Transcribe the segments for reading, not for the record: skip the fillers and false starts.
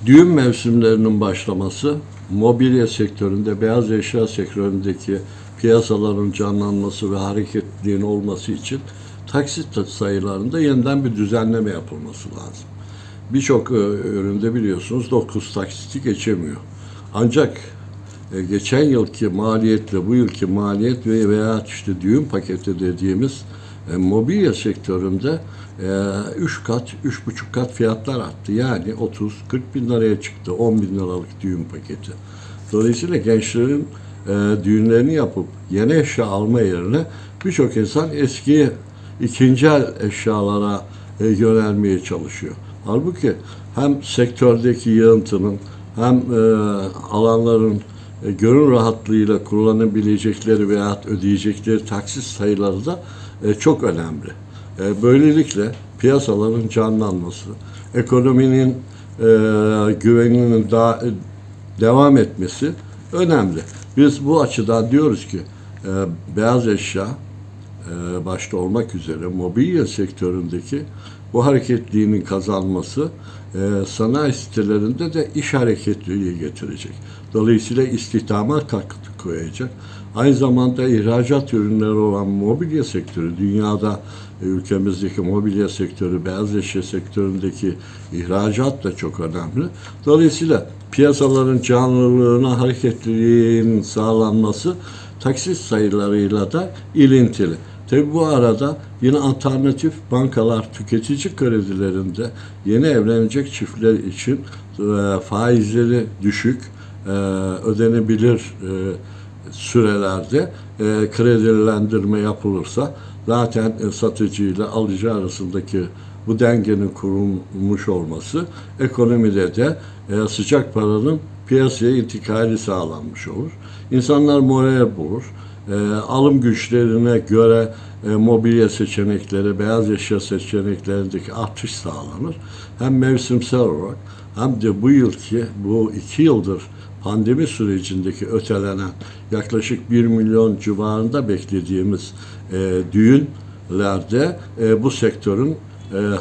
Düğün mevsimlerinin başlaması, mobilya sektöründe, beyaz eşya sektöründeki piyasaların canlanması ve hareketliliğin olması için taksit sayılarında yeniden bir düzenleme yapılması lazım. Birçok üründe biliyorsunuz 9 taksiti geçemiyor. Ancak geçen yılki maliyetle bu yılki maliyet veya işte düğün paketi dediğimiz mobilya sektöründe 3 kat, 3,5 kat fiyatlar arttı. Yani 30-40 bin liraya çıktı 10 bin liralık düğün paketi. Dolayısıyla gençlerin düğünlerini yapıp yeni eşya alma yerine birçok insan eski ikinci el eşyalara yönelmeye çalışıyor. Halbuki hem sektördeki yığıntının hem alanların gönül rahatlığıyla kullanabilecekleri veya ödeyecekleri taksit sayıları da çok önemli. Böylelikle piyasaların canlanması, ekonominin güveninin devam etmesi önemli. Biz bu açıdan diyoruz ki beyaz eşya başta olmak üzere mobilya sektöründeki bu hareketliliğinin kazanması sanayi sitelerinde de iş hareketliliği getirecek. Dolayısıyla istihdama katkı koyacak. Aynı zamanda ihracat ürünleri olan mobilya sektörü, dünyada ülkemizdeki mobilya sektörü, beyaz eşya sektöründeki ihracat da çok önemli. Dolayısıyla piyasaların canlılığına, hareketliliğinin sağlanması taksit sayılarıyla da ilintili. Tabi bu arada yine alternatif bankalar tüketici kredilerinde yeni evlenecek çiftler için faizleri düşük, ödenebilir sürelerde kredilendirme yapılırsa zaten satıcı ile alıcı arasındaki bu dengenin kurulmuş olması ekonomide de sıcak paranın piyasaya intikali sağlanmış olur. İnsanlar moral bulur. Alım güçlerine göre mobilya seçenekleri, beyaz eşya seçeneklerindeki artış sağlanır. Hem mevsimsel olarak hem de bu 2 yıldır pandemi sürecindeki ötelenen yaklaşık 1 milyon civarında beklediğimiz düğünlerde bu sektörün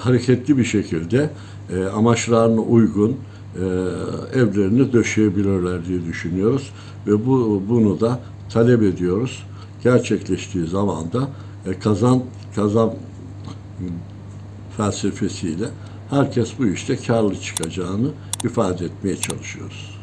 hareketli bir şekilde amaçlarına uygun evlerini döşeyebilirler diye düşünüyoruz ve bunu da talep ediyoruz. Gerçekleştiği zaman da kazan felsefesiyle herkes bu işte karlı çıkacağını ifade etmeye çalışıyoruz.